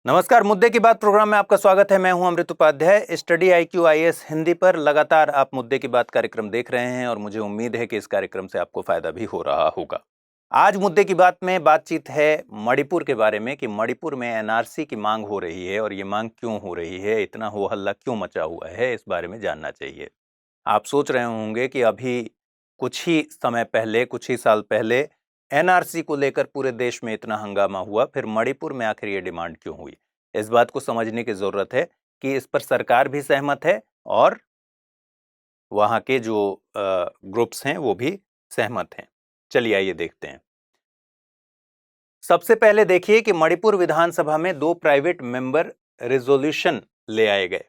नमस्कार, मुद्दे की बात प्रोग्राम में आपका स्वागत है। मैं हूं Amrit Upadhyay. Study IQ IAS Hindi पर लगातार आप मुद्दे की बात कार्यक्रम देख रहे हैं और मुझे उम्मीद है कि इस कार्यक्रम से आपको फायदा भी हो रहा होगा। आज मुद्दे की बात में बातचीत है मणिपुर के बारे में कि मणिपुर में NRC की मांग हो रही है और ये मांग क्यों हो रही है, इतना हो हल्ला क्यों मचा हुआ है, इस बारे में जानना चाहिए। आप सोच रहे होंगे कि अभी कुछ ही समय पहले, कुछ ही साल पहले NRC को लेकर पूरे देश में इतना हंगामा हुआ, फिर मणिपुर में आखिर ये डिमांड क्यों हुई? इस बात को समझने की जरूरत है कि इस पर सरकार भी सहमत है और वहां के जो ग्रुप्स हैं वो भी सहमत हैं। चलिए आइए देखते हैं। सबसे पहले देखिए कि मणिपुर विधानसभा में 2 प्राइवेट मेंबर रेजोल्यूशन ले आए गए।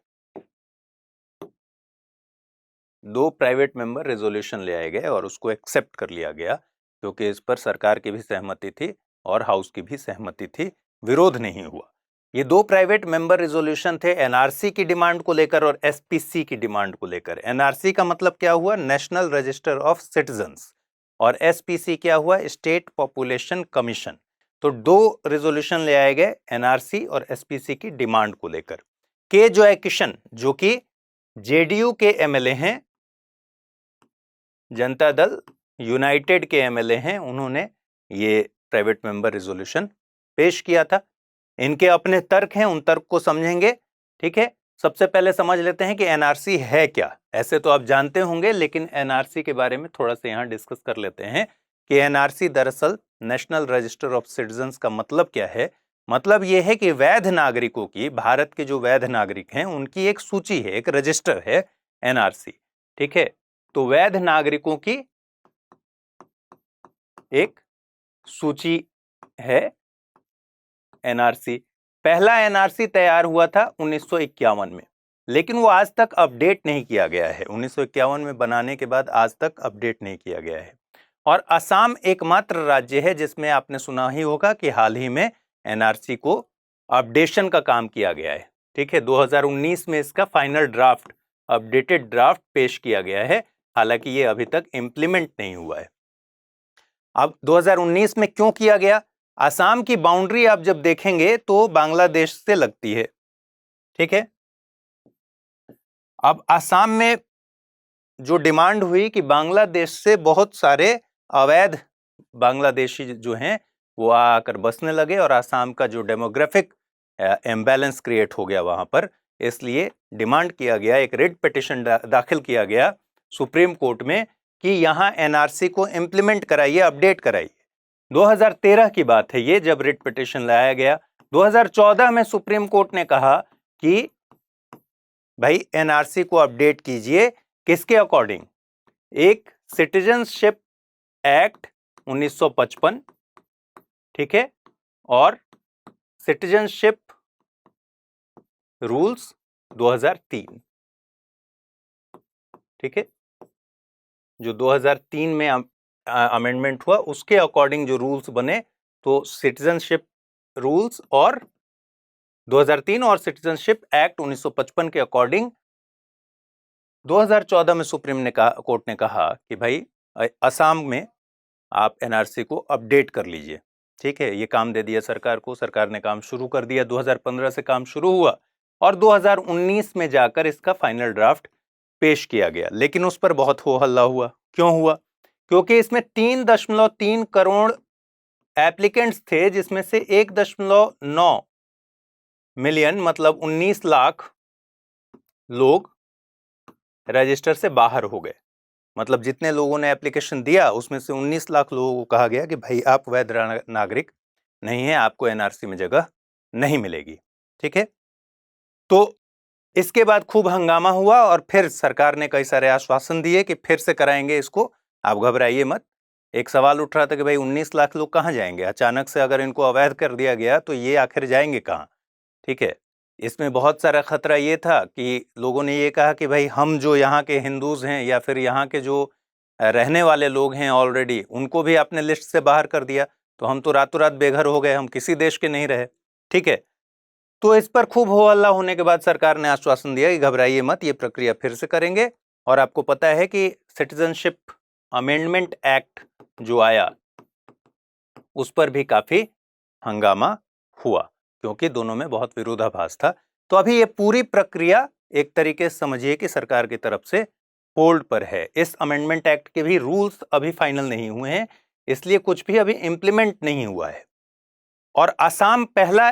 2 प्राइवेट मेंबर रेजोल्यूशन ले आए गए और उसको एक्सेप्ट कर लिया गया, क्योंकि इस पर सरकार की भी सहमति थी और हाउस की भी सहमति थी, विरोध नहीं हुआ। ये 2 प्राइवेट मेंबर रेजोल्यूशन थे NRC की डिमांड को लेकर और SPC की डिमांड को लेकर। NRC का मतलब क्या हुआ? नेशनल रजिस्टर ऑफ सिटीजन्स, और SPC क्या हुआ? State population commission. तो 2 रेजोल्यूशन ले आए गए NRC और SPC की डिमांड को लेकर। के जॉय किशन, जो कि JDU के MLA हैं, जनता दल यूनाइटेड के MLA हैं, उन्होंने ये प्राइवेट मेंबर रेजोल्यूशन पेश किया था। इनके अपने तर्क हैं, उन तर्क को समझेंगे। ठीक है, सबसे पहले समझ लेते हैं कि NRC है क्या। ऐसे तो आप जानते होंगे, लेकिन NRC के बारे में थोड़ा सा यहां डिस्कस कर लेते हैं कि NRC दरअसल नेशनल रजिस्टर ऑफ सिटीजन्स का मतलब क्या है। मतलब यह है कि वैध नागरिकों की, भारत के जो वैध नागरिक हैं उनकी एक सूची है, एक रजिस्टर है NRC। ठीक है, तो वैध नागरिकों की एक सूची है NRC। पहला NRC तैयार हुआ था 1951 में, लेकिन वो आज तक अपडेट नहीं किया गया है। 1951 में बनाने के बाद आज तक अपडेट नहीं किया गया है। और असम एकमात्र राज्य है जिसमें आपने सुना ही होगा कि हाल ही में NRC को अपडेशन का काम किया गया है। ठीक है, 2019 में इसका फाइनल ड्राफ्ट, अपडेटेड ड्राफ्ट पेश किया गया है, हालांकि ये अभी तक इंप्लीमेंट नहीं हुआ है। अब 2019 में क्यों किया गया? असम की बाउंड्री आप जब देखेंगे तो बांग्लादेश से लगती है। ठीक है, अब असम में जो डिमांड हुई कि बांग्लादेश से बहुत सारे अवैध बांग्लादेशी जो हैं वो आकर बसने लगे और असम का जो डेमोग्राफिक इम्बैलेंस क्रिएट हो गया वहां पर, इसलिए डिमांड किया गया, एक रिट पिटिशन दाखिल किया गया सुप्रीम कोर्ट में कि यहां NRC को इंप्लीमेंट कराइए, अपडेट कराइए। 2013 की बात है ये, जब रिट पिटिशन लाया गया। 2014 में सुप्रीम कोर्ट ने कहा कि भाई NRC को अपडेट कीजिए। किसके अकॉर्डिंग? एक सिटीजनशिप एक्ट 1955, ठीक है, और सिटीजनशिप रूल्स 2003। ठीक है, जो 2003 में अमेंडमेंट हुआ उसके अकॉर्डिंग जो रूल्स बने, तो सिटीजनशिप रूल्स और 2003 और सिटीजनशिप एक्ट 1955 के अकॉर्डिंग 2014 में सुप्रीम कोर्ट ने कहा कि भाई असम में आप NRC को अपडेट कर लीजिए। ठीक है, ये काम दे दिया सरकार को, सरकार ने काम शुरू कर दिया। 2015 से काम शुरू हुआ और 2019 में जाकर इसका फाइनल ड्राफ्ट पेश किया गया, लेकिन उस पर बहुत हो हल्ला हुआ। क्यों हुआ? क्योंकि इसमें 3.3 करोड़ एप्लीकेंट्स थे, जिसमें से 1.9 मिलियन मतलब 19 लाख लोग रजिस्टर से बाहर हो गए। मतलब जितने लोगों ने एप्लीकेशन दिया उसमें से 19 लाख लोगों को कहा गया कि भाई आप वैध नागरिक नहीं है, आपको NRC में जगह नहीं मिलेगी। ठीक है, तो इसके बाद खूब हंगामा हुआ और फिर सरकार ने कई सारे आश्वासन दिए कि फिर से कराएंगे इसको, आप घबराइए मत। एक सवाल उठ रहा था कि भाई 19 लाख लोग कहां जाएंगे? अचानक से अगर इनको अवैध कर दिया गया तो ये आखिर जाएंगे कहां? ठीक है, इसमें बहुत सारा खतरा ये था कि लोगों ने ये कहा कि भाई हम जो यहाँ के हिंदूज हैं या फिर यहाँ के जो रहने वाले लोग हैं ऑलरेडी, उनको भी आपने लिस्ट से बाहर कर दिया, तो हम तो रातों रात बेघर हो गए, हम किसी देश के नहीं रहे। ठीक है, तो इस पर खूब हो हल्ला होने के बाद सरकार ने आश्वासन दिया कि घबराइए मत, ये प्रक्रिया फिर से करेंगे। और आपको पता है कि सिटीजनशिप अमेंडमेंट एक्ट जो आया उस पर भी काफी हंगामा हुआ। क्योंकि दोनों में बहुत विरोधाभास था। तो अभी ये पूरी प्रक्रिया एक तरीके से समझिए कि सरकार की तरफ से होल्ड पर है। इस अमेंडमेंट एक्ट के भी रूल्स अभी फाइनल नहीं हुए हैं, इसलिए कुछ भी अभी इंप्लीमेंट नहीं हुआ है। और असम पहला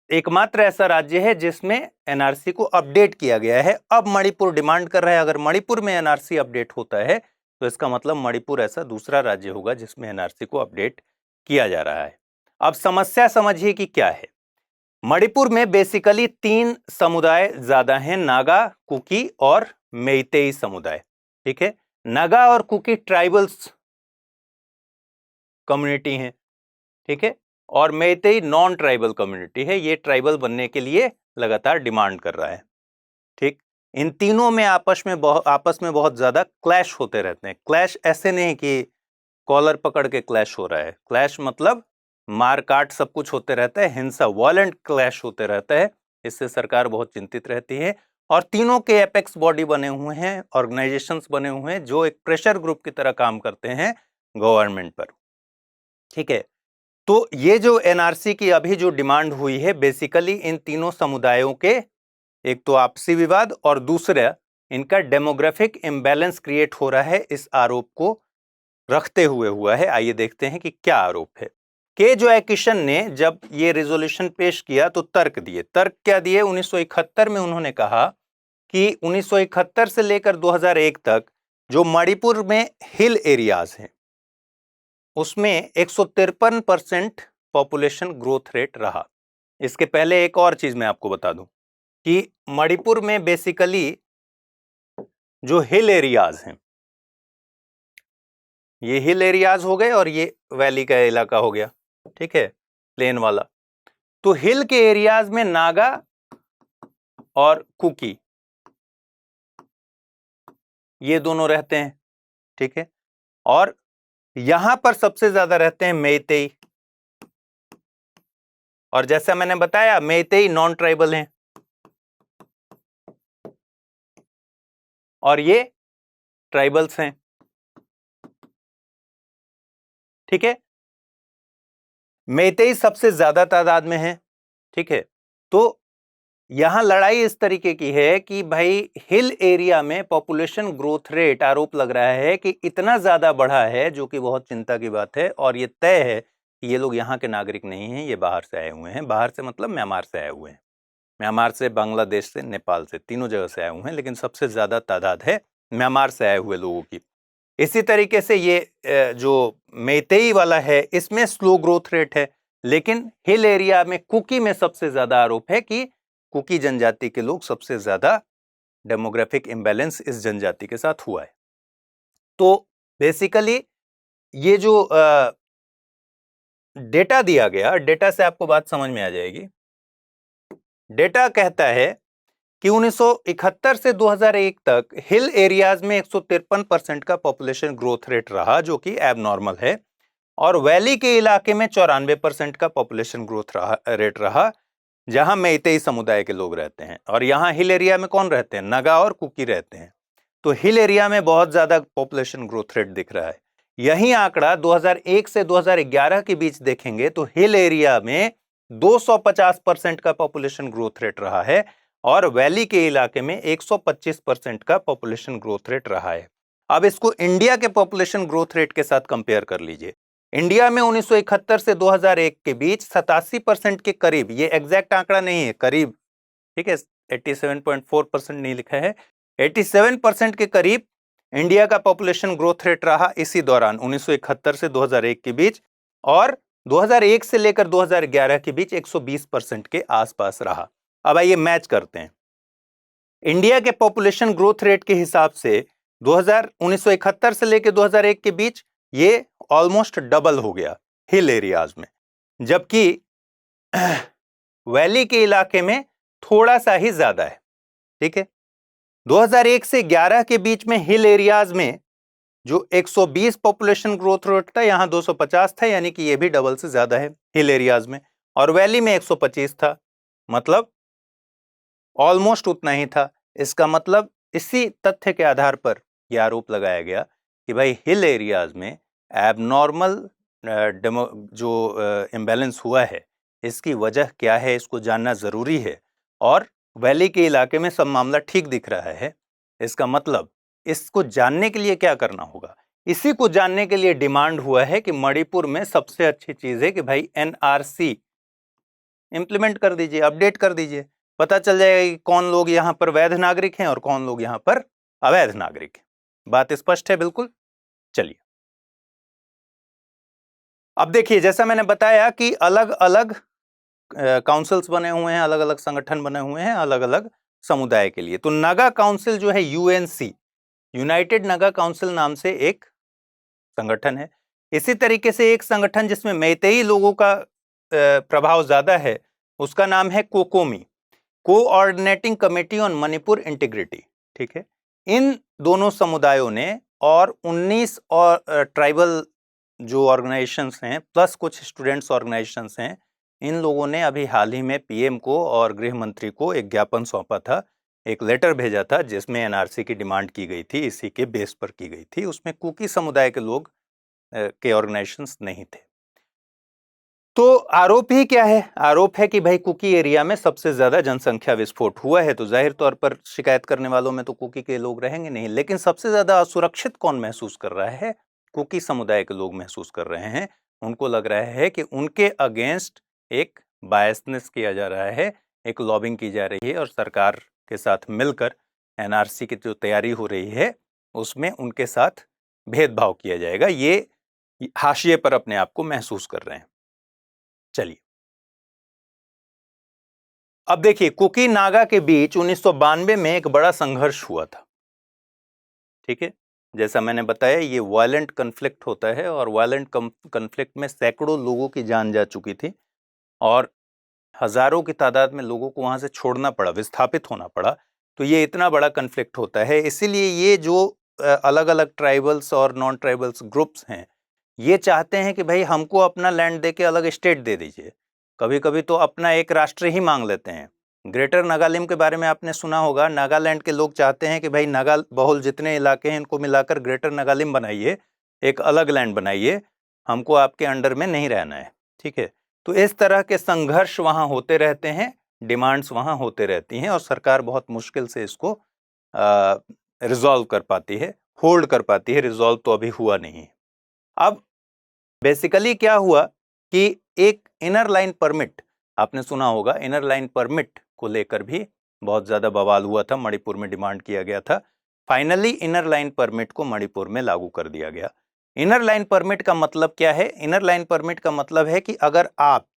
एकमात्र ऐसा राज्य है जिसमें एनआरसी को अपडेट किया गया है। अब मणिपुर डिमांड कर रहा है, अगर मणिपुर में एनआरसी अपडेट होता है तो इसका मतलब मणिपुर ऐसा दूसरा राज्य होगा जिसमें एनआरसी को अपडेट किया जा रहा है। अब समस्या समझिए कि क्या है। मणिपुर में बेसिकली 3 समुदाय ज्यादा हैं, नागा, कुकी और मेइतेई समुदाय। ठीक है, नागा और कुकी ट्राइबल्स कम्युनिटी हैं, ठीक है, और मेइतेई नॉन ट्राइबल कम्युनिटी है। ये ट्राइबल बनने के लिए लगातार डिमांड कर रहा है। ठीक, इन तीनों में आपस में बहुत ज्यादा क्लैश होते रहते हैं। क्लैश ऐसे नहीं कि कॉलर पकड़ के क्लैश हो रहा है, क्लैश मतलब मारकाट सब कुछ होते रहता है, हिंसा, वायलेंट क्लैश होते रहता है। इससे सरकार बहुत चिंतित रहती है। और तीनों के एपेक्स बॉडी बने हुए हैं, ऑर्गेनाइजेशंस बने हुए हैं जो एक प्रेशर ग्रुप की तरह काम करते हैं गवर्नमेंट पर। ठीक है, तो ये जो एनआरसी की अभी जो डिमांड हुई है, बेसिकली इन तीनों समुदायों के एक तो आपसी विवाद और दूसरा इनका डेमोग्राफिक इम्बैलेंस क्रिएट हो रहा है, इस आरोप को रखते हुए हुआ है। आइए देखते हैं कि क्या आरोप है। के जो किशन ने जब ये रेजोल्यूशन पेश किया तो तर्क दिए। तर्क क्या दिए? 1971 में उन्होंने कहा कि 1971 से लेकर 2001 तक जो मणिपुर में हिल एरियाज हैं उसमें 153% पॉपुलेशन ग्रोथ रेट रहा। इसके पहले एक और चीज मैं आपको बता दूं कि मणिपुर में बेसिकली जो हिल एरियाज हैं, ये हिल एरियाज हो गए और ये वैली का इलाका हो गया, ठीक है, प्लेन वाला। तो हिल के एरियाज में नागा और कुकी ये दोनों रहते हैं, ठीक है, और यहां पर सबसे ज्यादा रहते हैं मेइतेई। और जैसा मैंने बताया मेइतेई नॉन ट्राइबल हैं और ये ट्राइबल्स हैं, ठीक है। मेइतेई सबसे ज्यादा तादाद में है, ठीक है। तो यहां लड़ाई इस तरीके की है कि भाई हिल एरिया में पॉपुलेशन ग्रोथ रेट आरोप लग रहा है कि इतना ज्यादा बढ़ा है, जो कि बहुत चिंता की बात है। और ये तय है कि ये लोग यहाँ के नागरिक नहीं हैं, ये बाहर से आए हुए हैं। बाहर से मतलब म्यांमार से आए हुए हैं, म्यांमार से, बांग्लादेश से, नेपाल से, तीनों जगह से आए हुए हैं, लेकिन सबसे ज्यादा तादाद है म्यांमार से आए हुए लोगों की। इसी तरीके से ये जो मेइतेई वाला है इसमें स्लो ग्रोथ रेट है, लेकिन हिल एरिया में कुकी में सबसे ज्यादा आरोप है कि कुकी जनजाति के लोग सबसे ज्यादा डेमोग्राफिक इम्बैलेंस इस जनजाति के साथ हुआ है। तो बेसिकली ये जो डेटा दिया गया, डेटा से आपको बात समझ में आ जाएगी। डेटा कहता है कि 1971 से 2001 तक हिल एरियाज में 153% का पॉपुलेशन ग्रोथ रेट रहा, जो कि एबनॉर्मल है। और वैली के इलाके में 94% का पॉपुलेशन ग्रोथ रेट रहा, जहां मेइतेई समुदाय के लोग रहते हैं। और यहाँ हिल एरिया में कौन रहते हैं? नागा और कुकी रहते हैं। तो हिल एरिया में बहुत ज्यादा पॉपुलेशन ग्रोथ रेट दिख रहा है। यही आंकड़ा 2001 से 2011 के बीच देखेंगे तो हिल एरिया में 250% का पॉपुलेशन ग्रोथ रेट रहा है और वैली के इलाके में 125% का पॉपुलेशन ग्रोथ रेट रहा है। अब इसको इंडिया के पॉपुलेशन ग्रोथ रेट के साथ कंपेयर कर लीजिए। इंडिया में 1971 से 2001 के बीच 87% के करीब, ये एग्जैक्ट आंकड़ा नहीं है, करीब, ठीक है, 87.4% नहीं लिखा है, 87% के करीब इंडिया का पॉपुलेशन ग्रोथ रेट रहा इसी दौरान 1971 से 2001 के बीच। और 2001 से लेकर 2011 के बीच 120% के आसपास रहा। अब आइए मैच करते हैं। इंडिया के पॉपुलेशन ग्रोथ रेट के हिसाब से 1971 से लेकर 2001 के बीच ये ऑलमोस्ट डबल हो गया हिल एरियाज में, जबकि वैली के इलाके में थोड़ा सा ही ज्यादा है, ठीक है। 2001 से 11 के बीच में हिल एरियाज में जो 120 पॉपुलेशन ग्रोथ रेट था, यहां 250 था, यानी कि ये भी डबल से ज्यादा है हिल एरियाज में। और वैली में 125 था, मतलब ऑलमोस्ट उतना ही था। इसका मतलब इसी तथ्य के आधार पर यह आरोप लगाया गया कि भाई हिल एरियाज में एबनॉर्मल जो इम्बैलेंस हुआ है, इसकी वजह क्या है, इसको जानना जरूरी है। और वैली के इलाके में सब मामला ठीक दिख रहा है, इसका मतलब इसको जानने के लिए क्या करना होगा, इसी को जानने के लिए डिमांड हुआ है कि मणिपुर में सबसे अच्छी चीज है कि भाई एनआरसी इंप्लीमेंट कर दीजिए, अपडेट कर दीजिए। पता चल जाएगा कि कौन लोग यहाँ पर वैध नागरिक हैं और कौन लोग यहाँ पर अवैध नागरिक हैं। बात स्पष्ट है बिल्कुल। चलिए अब देखिए, जैसा मैंने बताया कि अलग अलग काउंसिल्स बने हुए हैं, अलग अलग संगठन बने हुए हैं अलग अलग समुदाय के लिए। तो नागा काउंसिल जो है यूएनसी, यूनाइटेड नागा काउंसिल नाम से एक संगठन है। इसी तरीके से एक संगठन जिसमें मैतेई लोगों का प्रभाव ज्यादा है, उसका नाम है COCOMI, coordinating committee on Manipur integrity. ठीक है, इन दोनों समुदायों ने और 19 और ट्राइबल जो ऑर्गेनाइजेशंस हैं प्लस कुछ स्टूडेंट्स ऑर्गेनाइजेशंस हैं, इन लोगों ने अभी हाल ही में पीएम को और गृह मंत्री को एक ज्ञापन सौंपा था, एक लेटर भेजा था जिसमें एनआरसी की डिमांड की गई थी, इसी के बेस पर की गई थी। उसमें कुकी समुदाय के लोग के ऑर्गेनाइजेशंस नहीं थे। तो आरोप ही क्या है, आरोप है कि भाई कुकी एरिया में सबसे ज्यादा जनसंख्या विस्फोट हुआ है, तो जाहिर तौर पर शिकायत करने वालों में तो कुकी के लोग रहेंगे नहीं। लेकिन सबसे ज्यादा असुरक्षित कौन महसूस कर रहा है, कुकी समुदाय के लोग महसूस कर रहे हैं। उनको लग रहा है कि उनके अगेंस्ट एक बायसनेस किया जा रहा है, एक लॉबिंग की जा रही है और सरकार के साथ मिलकर एनआरसी की जो तैयारी हो रही है उसमें उनके साथ भेदभाव किया जाएगा। ये हाशिए पर अपने आप को महसूस कर रहे हैं। चलिए अब देखिए, कुकी नागा के बीच 1992 में एक बड़ा संघर्ष हुआ था। ठीक है, जैसा मैंने बताया ये वायलेंट कन्फ्लिक्ट होता है और वायलेंट कन्फ्लिक्ट में सैकड़ों लोगों की जान जा चुकी थी और हजारों की तादाद में लोगों को वहां से छोड़ना पड़ा, विस्थापित होना पड़ा। तो ये इतना बड़ा कन्फ्लिक्ट होता है, इसीलिए ये जो अलग अलग ट्राइबल्स और नॉन ट्राइबल्स ग्रुप्स हैं, ये चाहते हैं कि भाई हमको अपना लैंड दे के अलग स्टेट दे दीजिए। कभी कभी तो अपना एक राष्ट्र ही मांग लेते हैं। ग्रेटर नागालैंड के बारे में आपने सुना होगा, नागालैंड के लोग चाहते हैं कि भाई नागा बहुल जितने इलाके हैं इनको मिलाकर ग्रेटर नागालैंड बनाइए, एक अलग लैंड बनाइए, हमको आपके अंडर में नहीं रहना है। ठीक है, तो इस तरह के संघर्ष वहां होते रहते हैं, डिमांड्स वहां होते रहती हैं और सरकार बहुत मुश्किल से इसको रिजॉल्व कर पाती है, होल्ड कर पाती है। रिजॉल्व तो अभी हुआ नहीं। अब बेसिकली क्या हुआ कि एक इनर लाइन परमिट, आपने सुना होगा, इनर लाइन परमिट को लेकर भी बहुत ज्यादा बवाल हुआ था, मणिपुर में डिमांड किया गया था। फाइनली इनर लाइन परमिट को मणिपुर में लागू कर दिया गया। इनर लाइन परमिट का मतलब क्या है? इनर लाइन परमिट का मतलब है कि अगर आप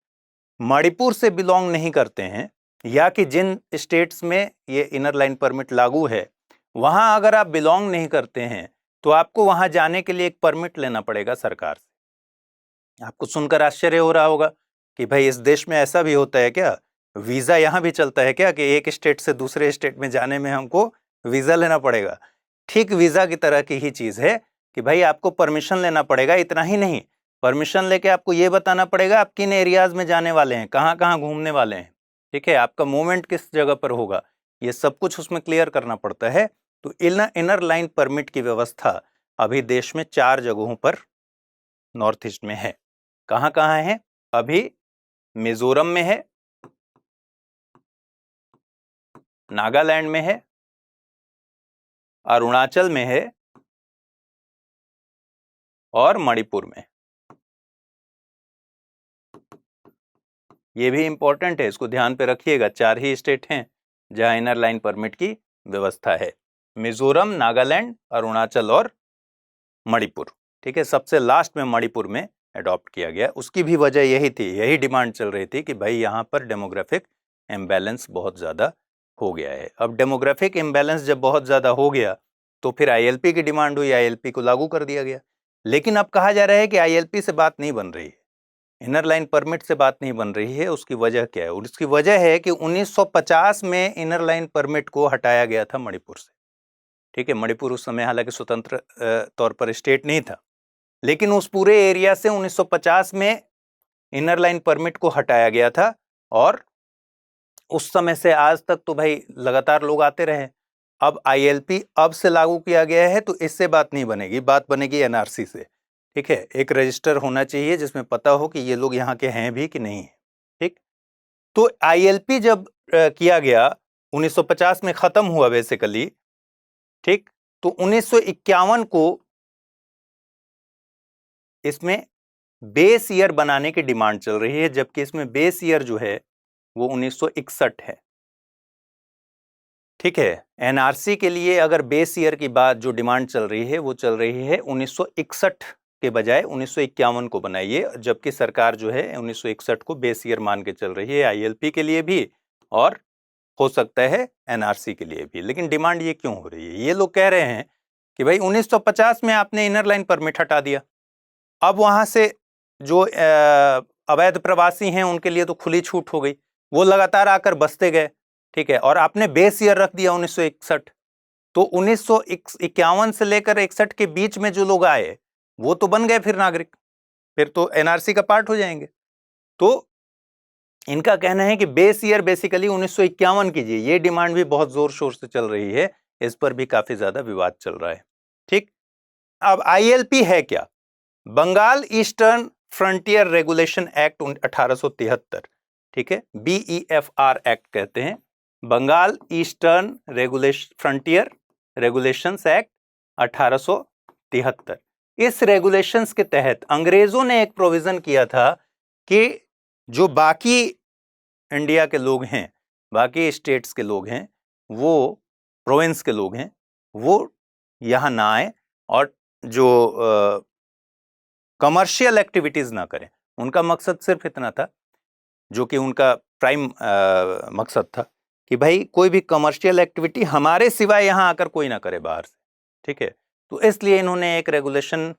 मणिपुर से बिलोंग नहीं करते हैं या कि जिन स्टेट्स में ये इनर लाइन परमिट लागू है वहां अगर आप बिलोंग नहीं करते हैं तो आपको वहां जाने के लिए एक परमिट लेना पड़ेगा सरकार से। आपको सुनकर आश्चर्य हो रहा होगा कि भाई इस देश में ऐसा भी होता है क्या? वीजा यहां भी चलता है क्या कि एक स्टेट से दूसरे स्टेट में जाने में हमको वीजा लेना पड़ेगा? ठीक वीजा की तरह की ही चीज है कि भाई आपको परमिशन लेना पड़ेगा। इतना ही नहीं, परमिशन लेके आपको ये बताना पड़ेगा आप किन एरियाज में जाने वाले हैं, कहाँ कहाँ घूमने वाले हैं। ठीक है, आपका मूवमेंट किस जगह पर होगा, ये सब कुछ उसमें क्लियर करना पड़ता है। तो इनर लाइन परमिट की व्यवस्था अभी देश में 4 जगहों पर नॉर्थ ईस्ट में है। कहाँ कहाँ है? अभी मिजोरम में है, नागालैंड में है, अरुणाचल में है और मणिपुर में। ये भी इंपॉर्टेंट है, इसको ध्यान पे रखिएगा। 4 ही स्टेट हैं जहां इनर लाइन परमिट की व्यवस्था है, मिजोरम, नागालैंड, अरुणाचल और मणिपुर। ठीक है, सबसे लास्ट में मणिपुर में अडॉप्ट किया गया। उसकी भी वजह यही थी, यही डिमांड चल रही थी कि भाई यहाँ पर डेमोग्राफिक इम्बैलेंस बहुत ज़्यादा हो गया है। अब डेमोग्राफिक इम्बैलेंस जब बहुत ज़्यादा हो गया तो फिर आईएलपी की डिमांड हुई, आईएलपी को लागू कर दिया गया। लेकिन अब कहा जा रहा है कि आईएलपी से बात नहीं बन रही है, इनर लाइन परमिट से बात नहीं बन रही है। उसकी वजह क्या है? उसकी वजह है कि 1950 में इनर लाइन परमिट को हटाया गया था मणिपुर से। ठीक है, मणिपुर उस समय हालांकि स्वतंत्र तौर पर स्टेट नहीं था, लेकिन उस पूरे एरिया से 1950 में इनर लाइन परमिट को हटाया गया था और उस समय से आज तक तो भाई लगातार लोग आते रहे। अब आईएलपी अब से लागू किया गया है तो इससे बात नहीं बनेगी, बात बनेगी एनआरसी से। ठीक है, एक रजिस्टर होना चाहिए जिसमें पता हो कि ये लोग यहाँ के हैं भी कि नहीं है। ठीक, तो ILP जब किया गया 1950 में खत्म हुआ बेसिकली, ठीक, तो 1951 को इसमें बेस ईयर बनाने की डिमांड चल रही है, जबकि इसमें बेस ईयर जो है वो 1961 है। ठीक है, NRC के लिए अगर बेस ईयर की बात जो डिमांड चल रही है वो चल रही है 1961 के बजाय 1951 को बनाइए, जबकि सरकार जो है 1961 को बेस ईयर मान के चल रही है ILP के लिए भी और हो सकता है NRC के लिए भी। लेकिन डिमांड ये क्यों हो रही है? ये लोग कह रहे हैं कि भाई 1950 में आपने इनर लाइन परमिट हटा दिया, अब वहां से जो अवैध प्रवासी हैं उनके लिए तो खुली छूट हो गई, वो लगातार आकर बसते गए, ठीक है, और आपने बेस ईयर रख दिया 1961, तो 1951 से लेकर 61 के बीच में जो लोग आए वो तो बन गए फिर नागरिक, फिर तो NRC का पार्ट हो जाएंगे। तो इनका कहना है कि बेस ईयर बेसिकली 1951 कीजिए, ये डिमांड भी बहुत जोर शोर से चल रही है, इस पर भी काफी ज्यादा विवाद चल रहा है। ठीक, अब ILP है क्या? Bengal eastern frontier regulation act 1873, ठीक है, BEFR एक्ट कहते हैं, Bengal eastern frontier regulations act 1873। इस रेगुलेशंस के तहत अंग्रेजों ने एक प्रोविजन किया था कि जो बाकी इंडिया के लोग हैं, बाकी स्टेट्स के लोग हैं, वो प्रोविंस के लोग हैं, वो यहाँ ना आए और जो कमर्शियल एक्टिविटीज ना करें। उनका मकसद सिर्फ इतना था, जो कि उनका प्राइम मकसद था कि भाई कोई भी कमर्शियल एक्टिविटी हमारे सिवाय यहाँ आकर कोई ना करे बाहर से, ठीक है। तो इसलिए इन्होंने एक रेगुलेशन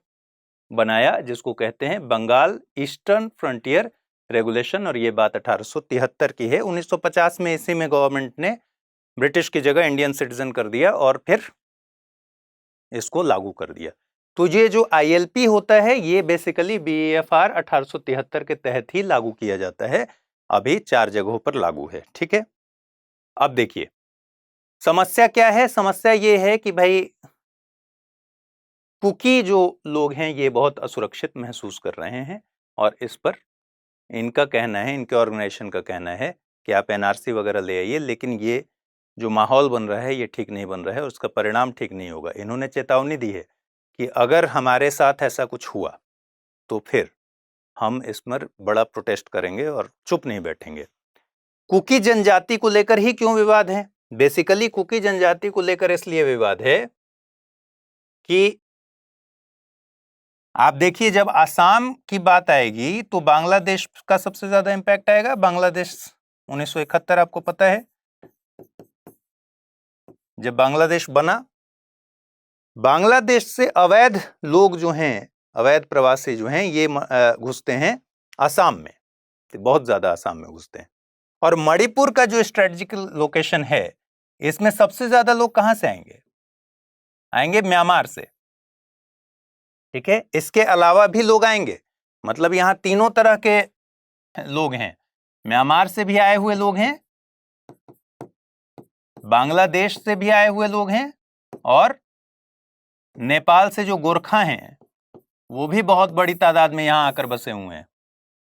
बनाया जिसको कहते हैं बंगाल ईस्टर्न फ्रंटियर रेगुलेशन, और ये बात 1873 की है। 1950 में इसी में गवर्नमेंट ने ब्रिटिश की जगह इंडियन सिटीजन कर दिया और फिर इसको लागू कर दिया। तो ये जो ILP होता है ये बेसिकली BEFR 1873 के तहत ही लागू किया जाता है, अभी 4 जगहों पर लागू है, ठीक है। अब देखिए समस्या क्या है। समस्या ये है कि भाई कुकी जो लोग हैं ये बहुत असुरक्षित महसूस कर रहे हैं, और इस पर इनका कहना है, इनके ऑर्गेनाइजेशन का कहना है कि आप NRC वगैरह ले आइए, लेकिन ये जो माहौल बन रहा है ये ठीक नहीं बन रहा है और उसका परिणाम ठीक नहीं होगा। इन्होंने चेतावनी दी है कि अगर हमारे साथ ऐसा कुछ हुआ तो फिर हम इस पर बड़ा प्रोटेस्ट करेंगे और चुप नहीं बैठेंगे। कुकी जनजाति को लेकर ही क्यों विवाद है? बेसिकली कुकी जनजाति को लेकर इसलिए विवाद है कि आप देखिए जब आसाम की बात आएगी तो बांग्लादेश का सबसे ज्यादा इंपैक्ट आएगा। बांग्लादेश 1971 आपको पता है जब बांग्लादेश बना, बांग्लादेश से अवैध लोग जो हैं, अवैध प्रवासी जो हैं ये घुसते हैं आसाम में, बहुत ज्यादा आसाम में घुसते हैं। और मणिपुर का जो स्ट्रेटेजिकल लोकेशन है इसमें सबसे ज्यादा लोग कहां से आएंगे? आएंगे म्यांमार से, ठीक है। इसके अलावा भी लोग आएंगे, मतलब यहां तीनों तरह के लोग हैं। म्यांमार से भी आए हुए लोग हैं, बांग्लादेश से भी आए हुए लोग हैं, और नेपाल से जो गोरखा हैं वो भी बहुत बड़ी तादाद में यहां आकर बसे हुए हैं।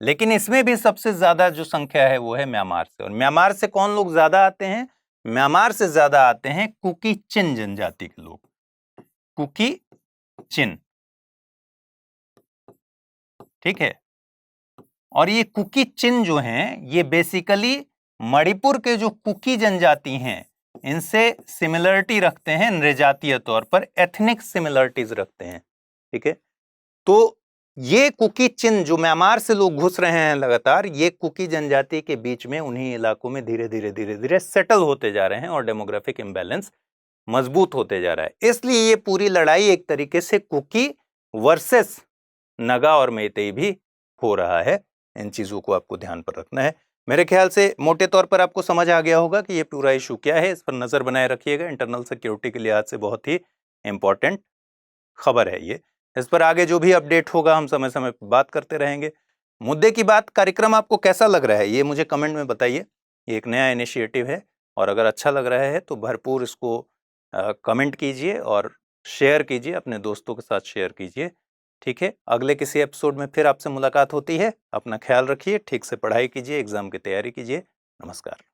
लेकिन इसमें भी सबसे ज्यादा जो संख्या है वो है म्यांमार से। और म्यांमार से कौन लोग ज्यादा आते हैं? म्यांमार से ज्यादा आते हैं कुकी चिन जनजाति के लोग, कुकी चिन, ठीक है। और ये कुकी चिन जो हैं ये बेसिकली मणिपुर के जो कुकी जनजाति हैं इनसे सिमिलरिटी रखते हैं, नृजातीय तौर पर एथनिक सिमिलरिटीज रखते हैं, ठीक है। तो ये कुकी चिन जो म्यांमार से लोग घुस रहे हैं लगातार, ये कुकी जनजाति के बीच में उन्हीं इलाकों में धीरे धीरे सेटल होते जा रहे हैं और डेमोग्राफिक इम्बैलेंस मजबूत होते जा रहा है। इसलिए ये पूरी लड़ाई एक तरीके से कुकी वर्सेस नगा और मेइतेई भी हो रहा है। इन चीजों को आपको ध्यान पर रखना है। मेरे ख्याल से मोटे तौर पर आपको समझ आ गया होगा कि ये पूरा इशू क्या है। इस पर नजर बनाए रखिएगा, इंटरनल सिक्योरिटी के लिहाज से बहुत ही इंपॉर्टेंट खबर है ये। इस पर आगे जो भी अपडेट होगा हम समय समय पर बात करते रहेंगे। मुद्दे की बात कार्यक्रम आपको कैसा लग रहा है ये मुझे कमेंट में बताइए। ये एक नया इनिशिएटिव है और अगर अच्छा लग रहा है तो भरपूर इसको कमेंट कीजिए और शेयर कीजिए, अपने दोस्तों के साथ शेयर कीजिए, ठीक है। अगले किसी एपिसोड में फिर आपसे मुलाकात होती है। अपना ख्याल रखिए, ठीक से पढ़ाई कीजिए, एग्जाम की तैयारी कीजिए। नमस्कार।